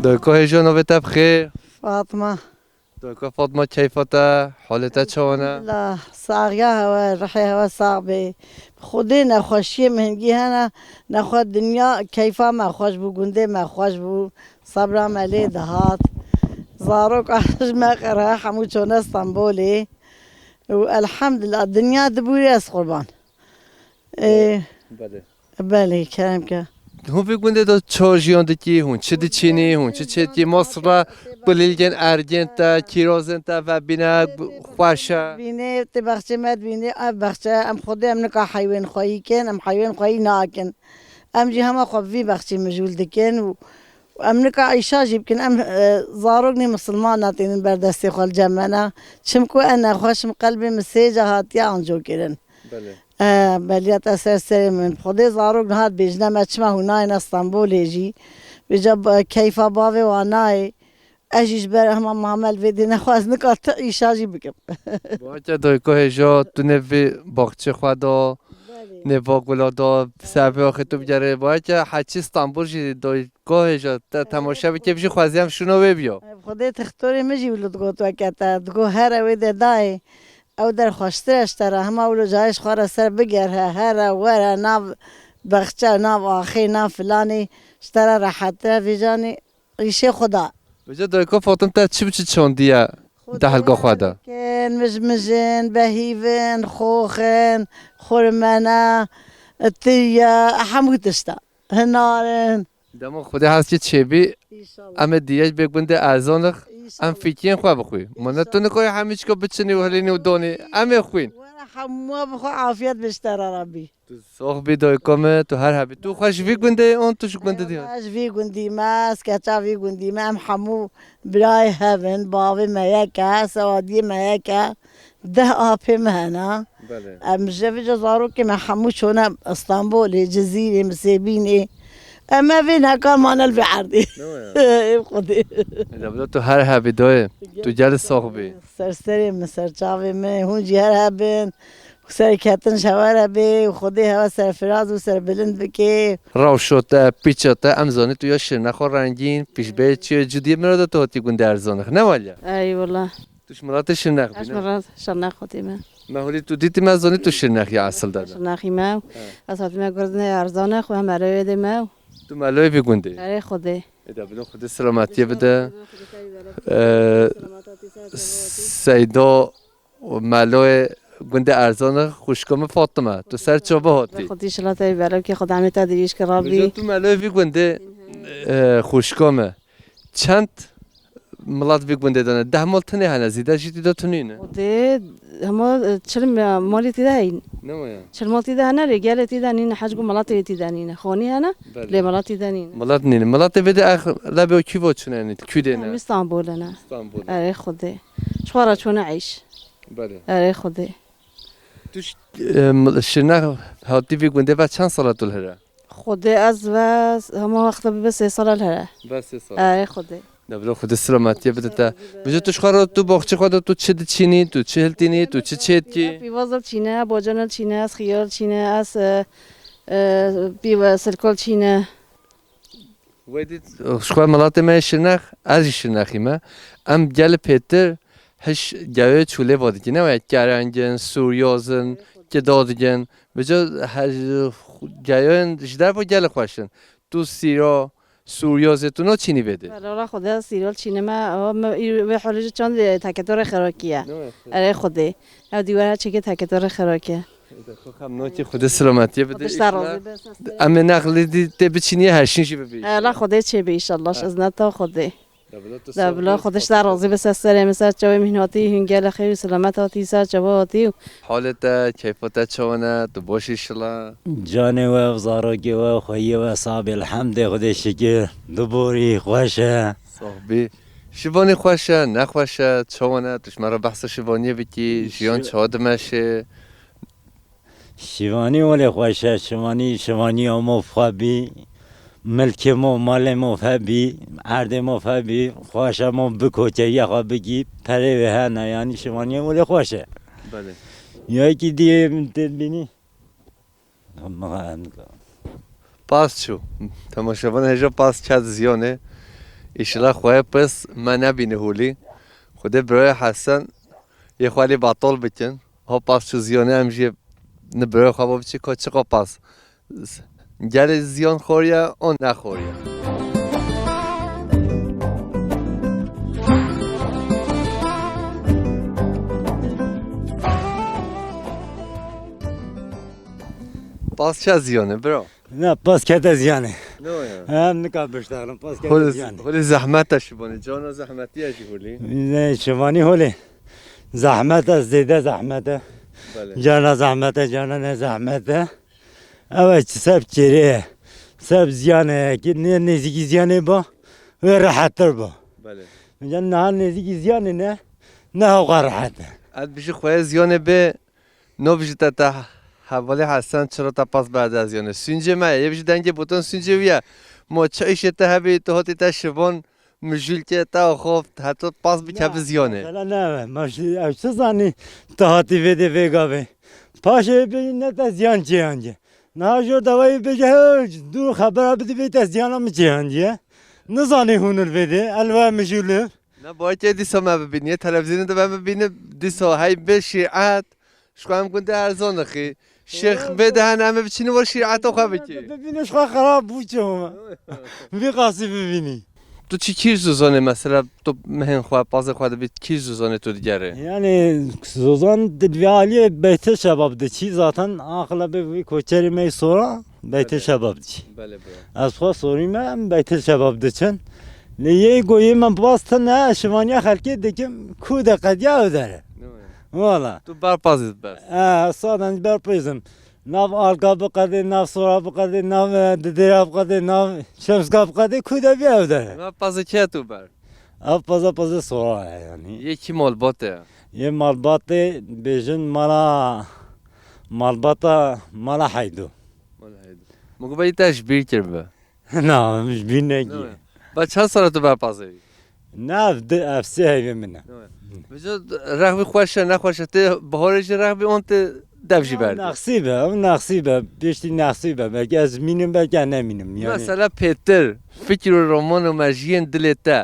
دوکو هجا نویت بخیر. فاطمة. دوکو فاطمه کیفته حالت چونه؟ لا صاغية هوا رحي هوا صعبة. خودي نخوشي مهنجي هنا نخو الدنيا كيفا ما خوش بو جندي ما خوش بو صبرا مالي دهات زاروك عش ما قرا حمو شون اسطنبولي والحمد لله الدنيا دبوري اس قربان. ايه بله. بله كلامك. هم فکر کنده دو چارجیان دکی هون چه چینی هون چه کی مصر بلیلگن ارجنت تا کیروزن تا و بنا خوشه. بینه تبخش مد بینه اب بخشه ام خودی ام نکا حیوان خواهی کن ام حیوان خواهی ناکن ام جی همه خوبی بخشی مجول دکن و ام نکا عیشا جیب کن ام زاروگ نی مسلمان ناتین بردستی خال جمعنا چمکو انا خوشم قلبی مسیجا هاتی آنجو کرن. بله. بلیت اثر سری من خودی زاروگ نهاد بیجنه مچما هنای استانبول جی بجاب کیفا باوی وانای اجیش بر هم معامل ویدی نخواست نکات عیشا جیب بکم. باید دوکو هجا تو نوی باغچه خدا نوا گلادا سبب آخه تو بگره باید که حچی استانبول جی دوکو هجا تماشا بکی بجی خوازی هم شنو ببیا. خودت تختاری مجی ولد گوت وکتا دگو هر ویده دای او در خوشترش تره همه اولو جایش خواره سر بگره هر وره ناو بخچه ناو آخی ناو فلانی شتره راحته ویجانی ریشه خدا. بجا دوکو فاطمه تا چی بچی چوندیه دهلگاه خدا؟ کن مجمجن بهیون خوخن خورمنه تیه همو تشتا هنارن. دما خدا هست که چه بی ام دیگه بگنده ارزانخ ام فکرین خواه بخوی من تو نکوی همیش که بچنی و هلینی و دونی ام خوین حمو بخو عافیت بشتر ربی. تو ساخ بی دای کامه تو هر هبی تو خوش وی گنده اون تو شو گنده دیان اش وی گندی ماس کچا وی گندی ما ام حمو برای هون باوی میکا سوادی میکا ده آب مهنا. بله ام جوی جزارو که ما حمو شونه استانبول جزیره مسیبینه اما وی نکار مانل به عردی. خودی. دبلا تو هر هبی دای تو جل ساخ بی سرسری مسرچاوی من هونجی هر هبن سر کتن شوار بی و خودی هوا سر فراز و سر بلند بکی. روشوتا پیچوتا ام زانی تو یا شرنخ و رنگین پیش به چی جدی مرا تو هاتی گنده ارزانخ نه والا ای والله. توش مرات شرنخ اش بینه مرات شرنخ خودی من. مهولی تو دیتی مزانی تو شرنخ یا اصل داده شرنخی ما از هاتی ما گردن ارزانه خو هم برای ده ما. تو ملای بی گنده ای خودی. دبلا خود سلامتی بده سیدا و ملای گنده ارزان خوشکام فاطمه تو سر چوبه هاتی خودی شلاتی برای که خود همیتا دیریش بجا کرابی. تو ملای بی گنده خوشکامه چند ملات بی گنده دانه 10 مال تنه هنه زیده جیدی دا تنینه خودی هم چرم مالی تیده این. نمایا چرم مال تیده هنه رجال تیده نین حجم ملاتی تیده نین خانی هنه لی ملات تیده نین. ملات نینه ملات بده اخر لبه کی بود چونه نید کی هم دینه استانبول نه. استانبول ای خودی. شوارا چونه عیش. بله ای خودی. توش شنه هاتی بی گنده و چند ساله طول هره خودی از و هم وقت بس 3 سال هره. بس 3 سال ای خودی. دبلا خود سلامتی بده تا بجا توش خارا تو باغچه خدا تو چه چینی تو چه هلتینی تو چه چیتی پیوازل چینه باجانل چینه از خیال چینه از پیو سرکل چینه. ویدی شخوار ملات ما شرنخ از شرنخی ما ام گل پیتر هش جای چوله وادی که نه کرنگن سوریازن که دادگن بجا هر جایان جدر با گل خوشن تو سیرا سوریازتونا چینی بده ولی خدا سیرال چینه ما به حالی چند تکتور خراکیه. ای خودی. او دیواره چه تکتور خراکیه. خب نوتی خود سلامتی بده ام نقلی دی تب چینی هر چیزی ببیش لا خودی چه به ایشالله از نتا خودی. دبلا خودش در راضی بس سر مثل جوی مهناتی هنگل خیر سلامت آتی سر جواتی. حالت کیفیت چونه تو باشی شلا جان و زاروگی و خویی و صاحب الحمد خود شکر دبوری خوشه صاحبی شیوانی خوشه نخوشه چونه توش مرا بحث شیوانی بکی جیان چاد مشه شیوانی ولی خوشه شیوانی امو فبی ملک مو مال مو فبی عرض مو فبی خوشه مو بکوچه یخا بگی پره به هنه یعنی شیوانی ولی خوشه بله یا کی دیگه بینی پاس چو تماشاوان هجا پاس چند زیانه ایشالا خواه پس من نبینه هولی خدا برای حسن یه خواهی بطال بکن ها پس چو زیانه همجی برای خواه بچه که چقا پس گل زیان خوریا اون نخوریا پس چه زیانه برا؟ نه پس کت زیانه نه هم نکا بشتغلم پس کت زیانه هولی زحمت شبانه جانا زحمتی هشی هولی نه شمانی هولی زحمت است زیده زحمته بله جانا زحمته جانا نه زحمته اوه سب چیره سب زیانه که نه نزدیکی زیانه با و راحت تر با بله میگن نه نزدیکی زیانه نه هوا راحته اد بیشی خواه زیانه به نو بیشی تا حوالی حسن چرا تا پاس بعد از زیانه سینجه مایه یه بیشی دنگه بوتون سینجه ویا ما چه ایشه تا هبی تو هاتی تا شبان مجول که تا خوف حتی پاس بکه به زیانه مثلا نه ماشی چه زنی تهاتی ویده ویگاوی پاشه بگی نه تا زیان چی هنگه نه جور دوایی بگه دور خبره بده بی تا زیان هم چی هنگه نزانی هونر ویده الوه مجوله نه باید که دیسا ما ببینی تلویزیون دو من ببینه دیسا های به شیعت شکو هم کنده ارزان خی شیخ بدهن همه بچینه و شیعت رو خواه بکی ببینش خواه خراب بود چه همه بی قاسی ببینی تو چی کیر زوزانه مثلا تو مهن خواه پاس خواه بید کیر زوزانه تو دیگره yani Suzan Dilviali Beyte Şebab'dı ki zaten akla bir koçeri mey sonra Beyte Evet. Şebab'dı. بله برا Az sonra sorayım ben Beyte Şebab'dı için. Niye koyayım ben bastı ne şivanya halki dikim kuda kadya ödere. Valla. تو بر پازید بس Sadan berpizim. Nav alga bu kadar, nav sonra bu kadar, nav dedere bu kadar, nav şemska bu kadar kuda bir ödere. من پازه که تو بر Av paza sonra yani. یکی مال باته Ye malbatı bejin malbata mala haydu. مگه باید تشبیر کر به Ne mش binegi. با چند سال تو بر پازه Ne efsi heyve mine. بجا رخوی خوشه نخوشه ته بهارش رخوی اون ته دفشی برد Naksibe, beşti naksibe. Belki az minim belki ne minim. Yani. مثلا پیتر فکر و رمان و مجیین دلته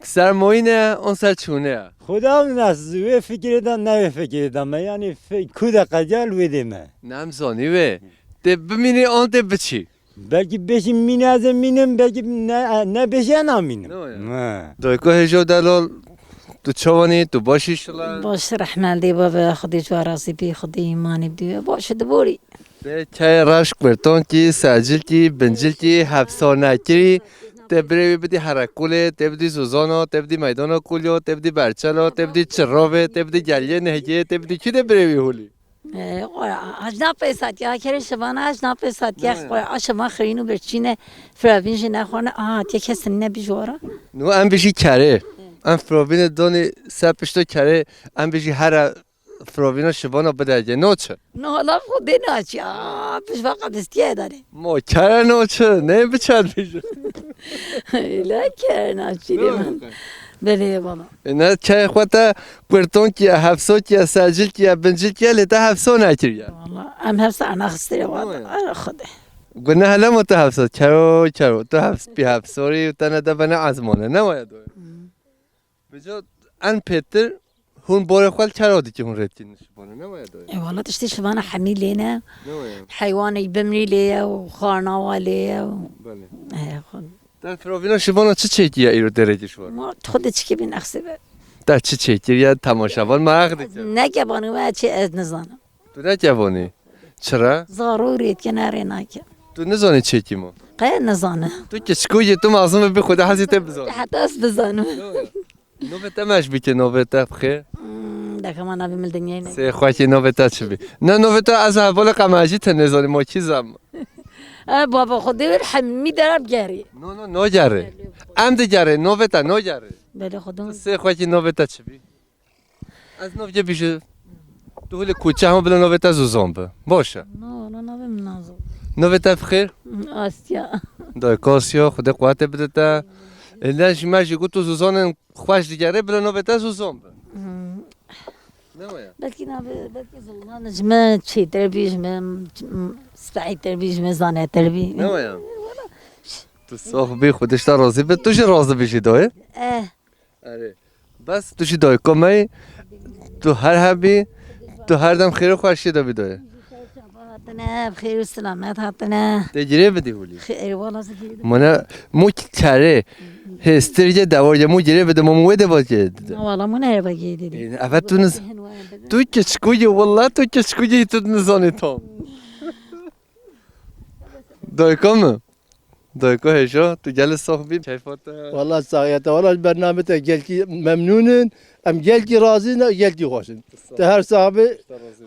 سرمایینه اون سر چونه Khuda nasıl ve fikir eden ne ve fikir eden yani kuda kadar ve deme. نمزانی وی ته بمینی اون ته بچی Belki beşim minazem minim belki ne beşe ne minim. دویکو هجو دلال تو چوانی تو باشی شلا باش رحمل دی بابا خودی جو راضی بی خودی ایمانی بدی باش دبوری ته چای رشک برتون کی ساجل کی بنجل کی حبسانه کی ته بری بدی هرکوله ته بدی زوزانو ته بدی میدانو کولیو ته بدی برچلو ته بدی چراوه ته بدی گلیه نهگیه ته بدی کی ده بری هولی اجنا پیسات یا کری شبانه اجنا پیسات یا خواه اشما خرینو برچینه فرابینج نخوانه تیه کسی نبیجواره نو ام بیشی کره ام فروبین دونی سپشتو کره ام بیشی هر فروبینو شبانو بدهگه نو چه نه حالا خودی ناچی پیش وقت استیه داره ما کره نو چه نه بچند بیشو لا کره ناچی دی من بله بابا نه که خواهد برتون کی حفصو کی ساجل کی بنجل کی لیتا حفصو نکریه والله ام هفته انا خستری وادا خده گونه حالا ما تو حفصو کرو تو حفص بی حفصوری و تنه دبنه عزمانه نماید بجا ان پیتر هون بار خوال کرا دی که هون ریتین نشبانه نماید والله تشتي شبانه حميل لنا نماید حيوان يبمري ليا وخارناوا ليا بله خد در فروبینا شبانه چه چیکیه ایرو درجه شوار ما خودت چی بین اخسبه در چه چیکیه تماشاوان مرق دیگه نگه بانو ما چی از نزانم تو نه جوانی چرا ضروريت کناره ناکه تو نزانی چیکی ما غير نزانه تو که چکویی تو معظم به خدا حزیت بزن حتى اس بزانه نوبت ماش بیکه نوبت بخیر ده كمان ابي من الدنيا سه خواهی نوبت چه بی نه نوبت از اول قماجی تنزانی ما کی زم بابا خدي الحمي درب جاري نو جاره ام ده جاره نوبت نو جاره بله خدوم سه خواهی نوبت چه بی از نوبت بیشه تو هل کوچه هم بلا نوبت زوزان به باشه لا لا نبي من نازو نوبت بخیر آسيا دای کاسیا خدا قوت بده تا الانش ماجی گو تو زوزان خوش دیگره بلا نوبت زوزان به نمایا بلكي بلكي زلمان جما شي تربي جما سبعي تربي جما زانه تربي نمایا تو صاحبی خودش تا راضی به تو چه راضی بشی دای؟ اه آره بس تو چی دای کمی تو هر حبی تو هر دم خیر و خوشی دا بدای هاتنا بخير والسلامات هاتنا تجربه بدی هولی خير والله سكيد منا مو کره هستریجه دوار مو جره بده مو وده باشه والله مو نعرف اكيد افت تو تو کشکوی والله تو کشکوی تو نزانی تام دایکامه دایکا هشا تو گل صاحبی کیفات والله ساعته والله البرنامج جلكي ممنونين ام جلكي راضين جلكي خوشين تهر صاحبي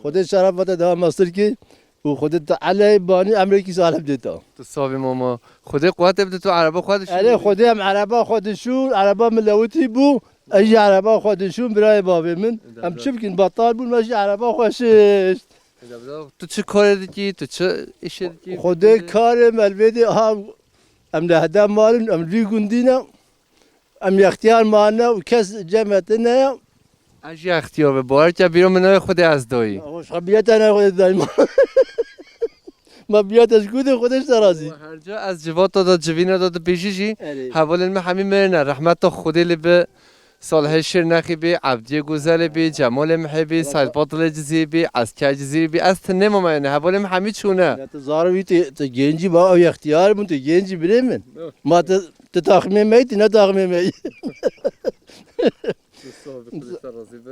خود شرفت ده مصر کی و خودت علي باني امريكي صاحب دیتا تو صاحبی ماما خود قوت بده تو عربا خودش علي خودي هم عربا خودشون عربا ملوتي بو اجي عربا خودشون برای بابي من ام چبكن بطال بو ماشي عربا خوشش تو چه کار دیگی تو چه ایشه دیگی خودي كارم البيدي ها ام لهدا مالن ام لي گندينا ام اختيار مالنا وكس جمعتنا اجی اختیار به بار که بیرون منو خود از دایی خوش خبیت انا خودت دايما ما بیاتش گوده خودش ترازی هر جا از جوات داد جوین داد بیشی حوال علم همین مرنه رحمت تا خودی لی به صالح شرنخی بی عبدی گوزل بی جمال محبی سعید باطل جزی بی از که جزی بی از تنم منه حوال علم همین چونه تزاروی ت گنجی با او اختیار بون ت گنجی بریم ما ت تخمین میت نه تخمین می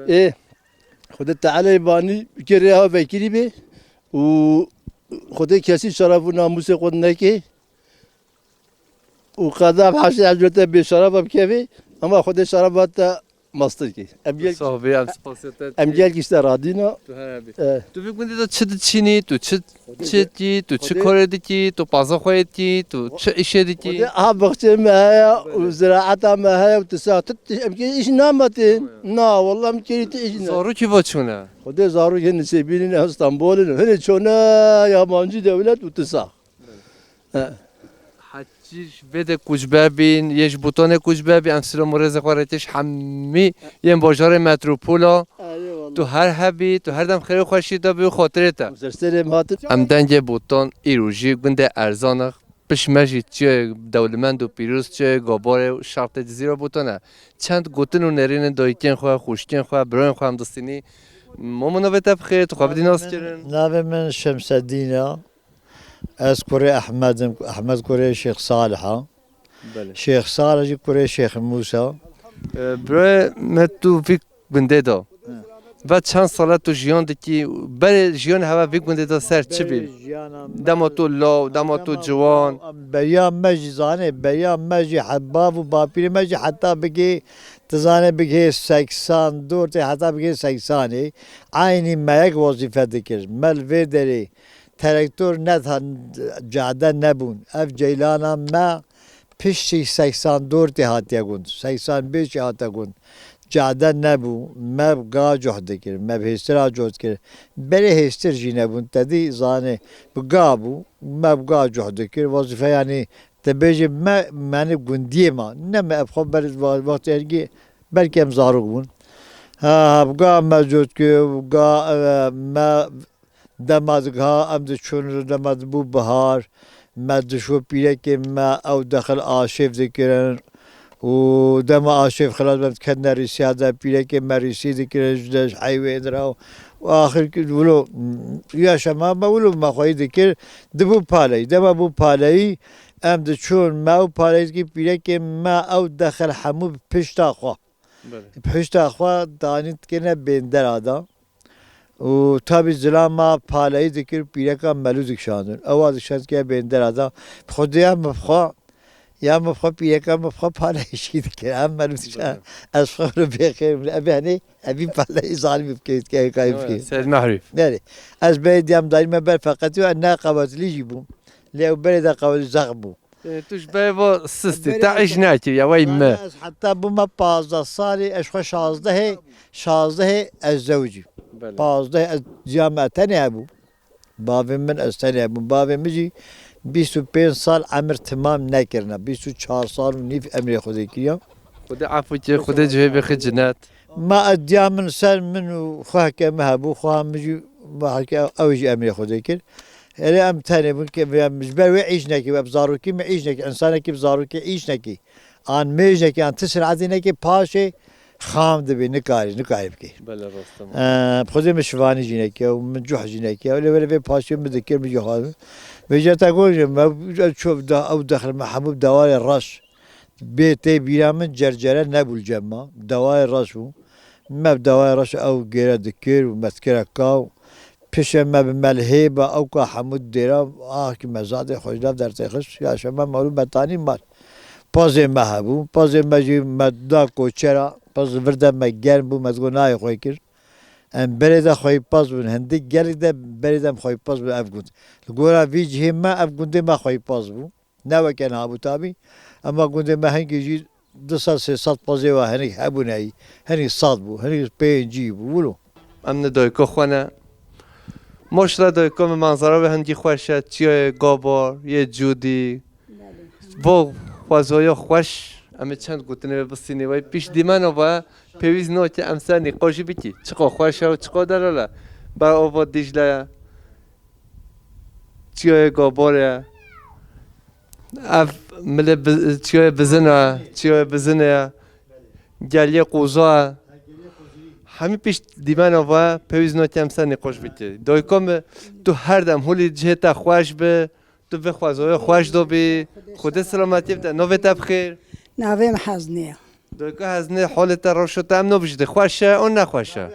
ايه خودت تعالی بانی کری ها بکری بی و خودت کسی شرف و ناموس خود نکی و قدم حشی عجلت به شرف بکوی اما خودت شرفت ماستر کی صاحبی هم سپاسیت امگل کشته رادینا تو هر بی تو فکر کنی تو چه چینی تو چه دی تو چه کار دیگی تو پازا خواهید کی تو چه ایشه دیگی ها بخشي معايا وزراعتها معايا وتساعد يمكن ايش نامتي نا والله يمكن ايش زارو کی با چونه خدي زارو هن سيبيني اسطنبول هن شونا يا مانجي دولت وتساعد حجیش بده کوچبه بین یش بوتان کوچبه بی امسال مورز خارجش همی یه بازار متروپولا تو هر حبی تو هر دم خیر خوشی دا به خاطرته مسرسل مهات ام دنج بوتان ایروژی گنده ارزانه پشمجی چه دولمند و پیروز چه گابار شرط جزیره بوتانه چند گوتن و نرین دایکن خواه خوشکن خواه براین خواه هم دستینی مامونا به تبخیر تو خواه بدی ناس کرن نابي من شمس الدين أذكر أحمد كوري شيخ صالحة بله شيخ صالح كوري شيخ موسى برای متو فیک گنده دا و چند ساله تو جیان دکی برای جیان هوا فیک گنده دا سر چی بی؟ دما تو لاو دما تو جوان بيام مجي زاني بيام مجي حباب وبابير مجي حتى بقي تزاني بقي 80 دورتي حتى بقي 80 عيني ما يك وظيفة ذكر مل فيدري تراktör ne caden nebun ev ceylana me pişti 84 hatiye gund 85 hatiye gund caden nebu me ga cohdekir me hestir cohdekir beri hestir jinebun dedi zane bu ga bu me ga cohdekir vazife yani tebeci me meni gundiye ma ne me efkho beri vakit ergi belki em zaruk bun ha bu ga mevcut ki bu ga me دمازگها ام دچون دماز بو بهار مدشو پیره که ما او داخل آشیف ذکرن و دم آشیف خلاص بند کناری سیاده پیره که مریسی ذکرن جدش حیوه دراو و آخر که ولو یا شما ما ولو ما خواهی ذکر دبو پالی دم بو پالی ام دچون ما او پالی که پیره که ما او داخل حمو پشت خوا پشت خوا دانید که نه بندر آدم و tabi zilama palayı dikir pireka melu dikşandır. Avaz dikşan ki bender ada. Xudiya mfxa ya mfxa pireka mfxa palayı şey dikir. Am melu dikşan. Az fxru bixir. Abi hani abi palayı zalim bikir ki kayıp ki. سید محریف Yani az beydiyam daima ber fakat yo anna qavatli jibum. Leo bereda qavat zagbu. توش بای با سستی تعیش نکی یا وای ما Hatta bu ma 15 sali eşko 16 az zawji. 15 جامعتنی ابو باوی من استنی ابو باوی میجی 25 سال عمر تمام نکرنا 24 سال و نیف امری خودی کیا خود عفو که خود جوی بخی جنات ما ادیا من سال من و خواه که مهبو خواه میجی ما که اوجی امری خودی کر hele em tane bun ki ve mecbur ve iş neki ve zaruki mi iş neki insan ki zaruki iş neki an mej neki an tisir azine ki paşe خام دبی نکاری بکی. بله راستم. خودم شوانی جینه که و من جوح جینه که ولی به پاسی مذکر میگه خواهم. ویجا تقول ما شوف او داخل محبوب دوای راش بیتی بیرامن جرجره نبول جمع دوای راشو ما دوای راش او گیره دکر و مسکره کاو پیش ما به ملهبه او که حمود دیرم که مزاده خوشدار در تخش یا شما معلوم بتانی مال. پازه محبوب پازه مجی مددا کوچرا پس ورده مگرم بو مزگونای خوی کر ام برده خوی پاس بون هندی گرده بردم خوی پاس بون افگوند گورا ویجه ما افگونده ما خوی پاس بون نه وکن ابو تابی اما گونده ما هنگی جی 200-300 پازه و هنگ هبونایی هنگ صاد بو هنگ پنجی بو ولو امن دایکو خونه ماشلا دایکو منظره به هنگی خوشه چیه گابار یه جودی و خوازویا خوش اما چند گوتنه بسینه وای پیش دیمن و پیویز نو که امسا نقاشی بکی چقا خوشه و چقا دراله بر آوا دیجله چیه گاباره اف مل چیه بزنه گلیه قوزا همه پیش دیمن و پیویز نو که امسا نقاش بکی دایکم تو هر دم هولی جهت خوش به تو به خوازویا خوش دو بی خود سلامتی بده نو بخیر ناویم حزنیه دوکه هزینه حالت روشت هم نبوده خوشه اون نخوشه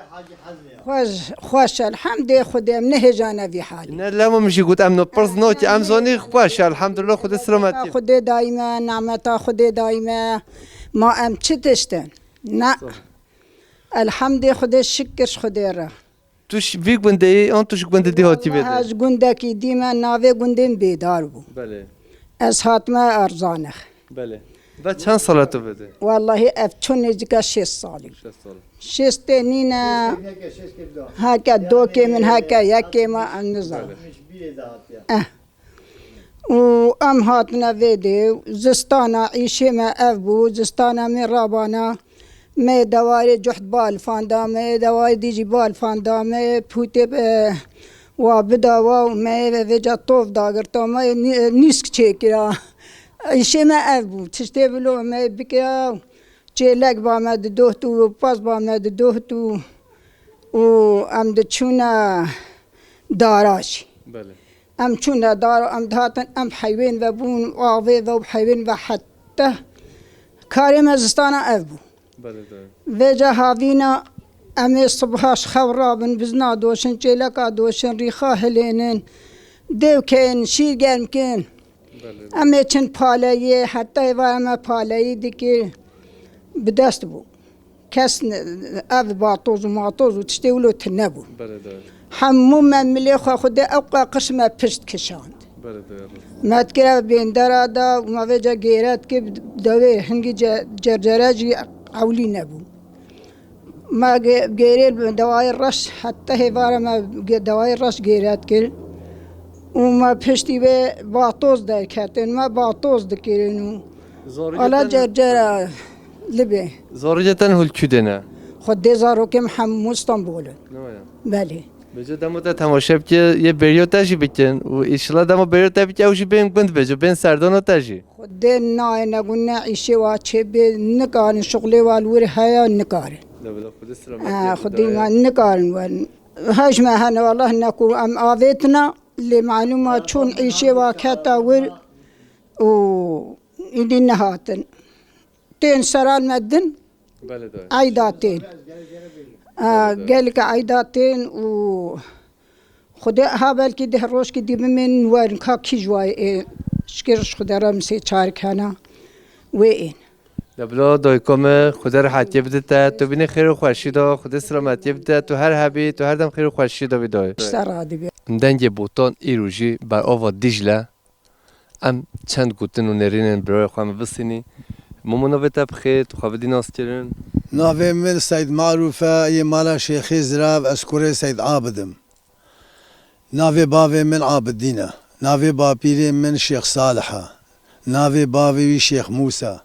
خوش الحمد خودم نه جانا في حالي نه لما میشه گفت ام نپرس نوتی ام زانی خوشه الحمدلله خود سلامتی خود دائما نعمتا خود دائما ما ام چتشتن نه الحمد خود شکرش خود را توش وی گنده ای آن توش گنده دیهاتی بده هاش گنده کی دیما ناوی گندین بیدار بو بله از حاتمه ارزانخ بله و چند سالتو بده والله اف چون نجگا 6 سالی 6 سال 6 تنینا هکا دو که من هکا یک که ما نزار و ام هاتنا ویده زستانا عیشه ما اف بو زستانا من رابانا می دوای جحت بال فاندا می دوای دیجی بال فاندا می پوته و بداوا و می وجا طوف داگرتا می نیسک چکرا ایشه ما اف بود تشتی بلو می بکیا چیلک با مد دو تو پاس با مد دو تو و ام دچونا داراش بله ام چونا دار ام دهاتن ام حیوان و بون آوه و حیوان و حتی کاری مزستانا اف بود بله وجا هاوینا امی صبحاش خورابن بزنا دوشن چیلکا دوشن ریخا هلینن دیو کن شیر گرم کن امی چند پالایه حتی ایوارم پالایه دیگه بدست بو کس او باطوز و ماطوز و تشتی ولو تنبو بله همو من ملی خود اوقا قسم پشت کشاند بله مدکره بیندرا دا و ما وجا گیرد که دوی هنگی جرجراجی عولی نبو ما گیرل دوای رش حتی هیوارا ما دوای رش گیرد کل و ما پشتی به باطوز در کتن ما باطوز دکرینو حالا جرجرا لبه زوریتن هول کدنه خود دیزارو که محمد استانبول بله بجا دمو تا تماشا که یه بریو تاجی بکن و ایشلا دمو بریو تا بکن اوجی بین گند بجا بین سردانو تاجی خود نای نگونه عیشه و چه به نکارن شغلی والور هیا نکارن خود سلامتی خودی ما نکارن و هاش ما هن والله نکو ام آویتنا لمعلومه چون عیشه و کتا ور و ایدی نهاتن تین سرال مدن بله عیداتین قال لك عيداتين و خدا هابل كي ده روش كي دي من وين كاكي جواي شكرش خدا رمسي شاركانا وين دبلا دایکم خدا راحتی بده تا تو بینی خیر و خوشی دا خدا سلامتی بده تو هر حبی تو هر دم خیر و خوشی دا بدای سرادي بي دنگ بوتان ایروجی بر آوا دیجله ام چند گوتن و نرینن برای خواهم بسینی ممنون بتا بخیر تو خواه ناس کرن نافي من سيد معروفة أي مالا شيخي زراب أشكري سيد عابدم نافي بافي من عابدينة نافي بابيري من شيخ صالحة نافي بافي شيخ موسى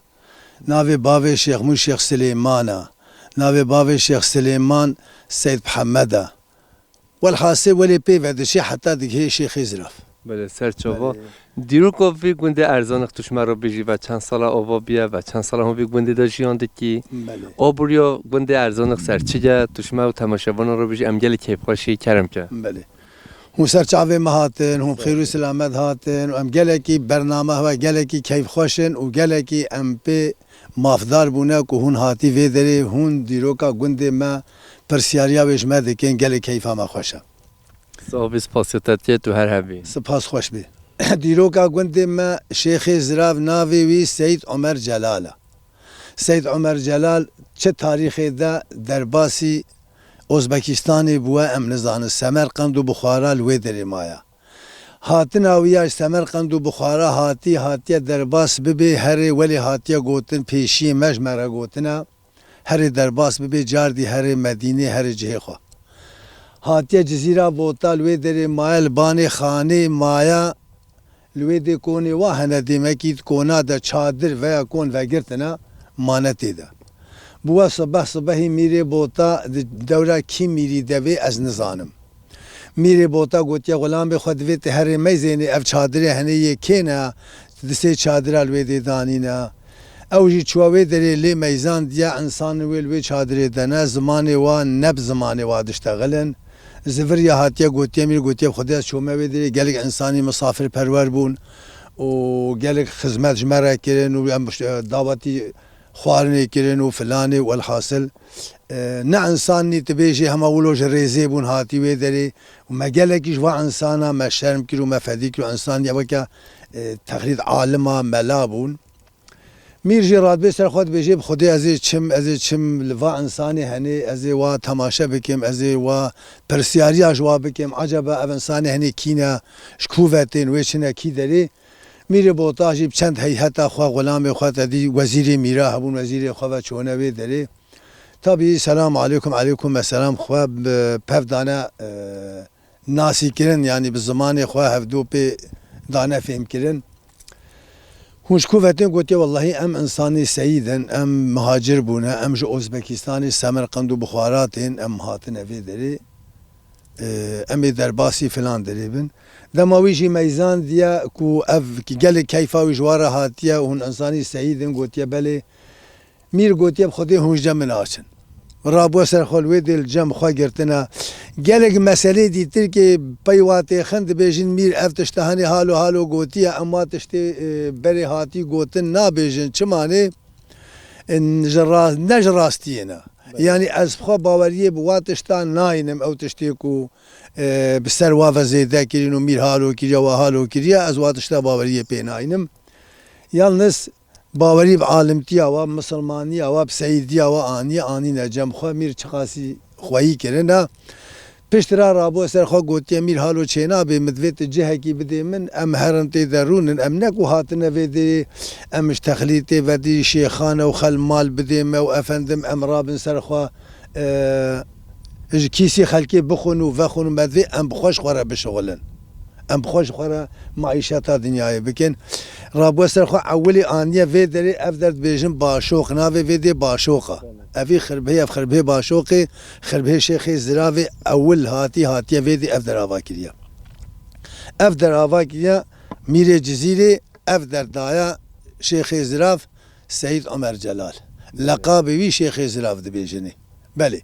نافي بافي شيخ مو شيخ سليمانة نافي بافي شيخ سليمان سيد محمدة والحاسب ولي بيف هذا الشيء حتى ديك هي شيخي زراف Böyle serçova. Diruko vi günde erzanık tuşma ro biji ve çand sala ova biye ve çand sala vi günde de jiyandaki. بله O buraya günde erzanık serçice tuşma ve temaşavana ro biji emgeli keyf xoşi kerem ke. بله هم سرچاوه مهاتن هم خیر و سلامت هاتن و ام گلکی برنامه و گلکی کیف خوشن و گلکی ام پی مافدار بونه که هون هاتی وی داره هون دیروکا گنده ما پرسیاریا ویش ما دکن گلک کیفا ما خوشه Sabis pasyatetiye tu her hevi. سپاس خوش بی دیروکا گنده ما شیخ زراف ناوی وی سید عمر جلاله سید عمر جلال چه تاریخی ده در باسی Özbekistan'ı bu em nizanı Semerkand و Bukhara lwe deri maya. Hatin aviya Semerkand و Bukhara hatiye derbas bibi heri veli hatiye gotin peşi mejmere gotina heri derbas bibi cardi heri Medine heri cihekha. Hatiye cizira bota lwe deri maya bani khane maya lwe de koni vahane demekit kona da çadır veya kon ve girtina maneti de. Bu sabah miri bota devra kim miri devi az nizanım. Miri bota gotiya gulam be xud ve her mezeni ev çadırı hani yekena dise çadır alvedi danina. Evji çuve deri li meyzan diye insan ve çadırı dana zamanı ve neb zamanı ve diştagalen. Zivir ya hatiye gotiya mir gotiya xuda şome ve deri gelik insani misafir perver bun. O gelik hizmet jmara kirin u davati خوارنی کردن و فلانی و الحاصل نه انسانی تبیجی همه ولوج ریزی بون هاتی و داری و مگله کیش و انسانا ما شرم کرد و ما فدی کرد انسان یا که تقلید عالمه ملا بون میرجی راد بسر خود بیجی خودی از چم لوا انسانی هنی از و تماشا بکم از و پرسیاری اجوا بکم عجبا او انسانی هنی کینا شکوفتین و چنه کی داری میره بوتاجی چند هیئت خوا غلام خوا تدی وزیر میرا هبون وزیر خوا چونه وی دری tabi selam aleyküm selam خوا پفدانه ناسی کرن yani bir zamanı خوا هفدو pe dane fهم کرن هوش کوفتن گوتی والله ام انسانی سیدن ام مهاجر بونه ام جو ازبکستانی سمرقند و بخاراتین ام هاتن وی دری ام درباسی فلان درibin دماویجی میزان دیا کو اف کی گل کیفا و جواره هاتیه اون انسانی سعیدن گوتیه بله میر گوتیه خودی هوش جمن آچن رابو سر خلوی دل جم خوا گرتنا گلک مسئله دیتر که پیوات خند بیجن میر اف تشتهانی حالو گوتیه اما تشتی بری هاتی گوتن نا بیجن چمانه نجراستینا yani ez xwe baweriye bi wa tiştan nayînim ew tiştê ku bi ser wa ve zêde kirin û mîr halo kiriye wa halo kiriye ez wa tişta baweriye pê nayînim. Yalnız bawerî bi alimtiya wa misilmaniya wa bi seyîdiya wa anîne cem xwe mîr çiqasî xweyî kirine piştira rabo ser xwe gotiye mîr halo çênabê min divê tu cihekî bidê min em herin tê de rûnin em ne ku hatine vê derê em ji texlîtê vedî şêxane û xel mal bidê me û efendim em rabin ser xwe ji kîsî xelkê bixwin û vexwin û me divê em bi xwe ji xwe re bişixulin em bi xwe ji xwe re maîşeta dinyayê bikin rabo ser xwe ewilî aniye vê derê ev der dibêjin başoq navê vê dê başoqa evî xirbihê ev xirbihê başoqê xirbihê şêxê ziravê ewil hatiye vê dê ev derava kiriye ev derava kiriye mîrê cizîrê ev derdaya şêxê zirav Seyid Ömer Celal leqabê wî şêxê zirav dibêjinê belê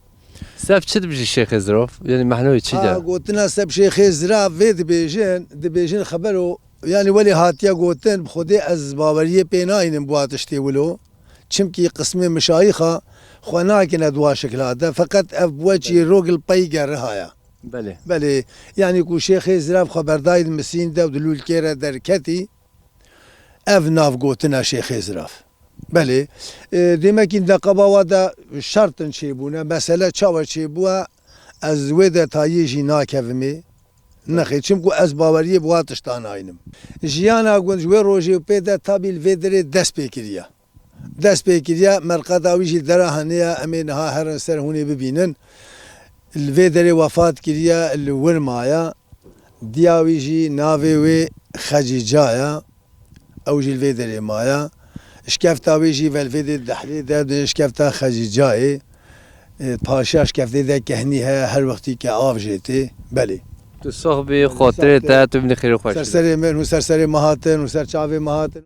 Sev çi dibijî Şeyx Zirav? Yani mehnavê çi de? gotina seb şêxê zirav vê dibêjin xeber û yani welî hatiye gotin bi Xwedê ez baweriyê pê nayînim bu tiştê wilo çimkî qismê mişayixa xwe nakine duwa şekla de feqet ev weçî rogil peyge rihaya Belê. belê yani ku şêxê zirav xeberdayî misîn de û di lûlkê re derketî ev nav gotina şêxê zirav belê demekî deqeba wa de şertin çêbûne mesele çawa çêbûye ez wê de tayê jî nakevimê nexê çimku ez baweriyê bi wa tiştan nayînim jiyana gund ji wê rojê pê de tabî li vê derê dest pê kiriye dest pê kiriye merqeda wî jî dera heniye em ê niha herin ser hûnê bibînin li vê derê wefat kiriye li Wirmaya diya wî jî navê wê Xecîcaya ew jî li vê derê maya şkefta wê jî vel vê dê dehlê de şkefta Xecîcayê paşa şkeftê de kehnî heye her wextî ke av jê tê belê تو صاحبی خاطر تا تو بینی خیر و خوش سرسری من و سرسری مهاتن و سرچاوی مهاتن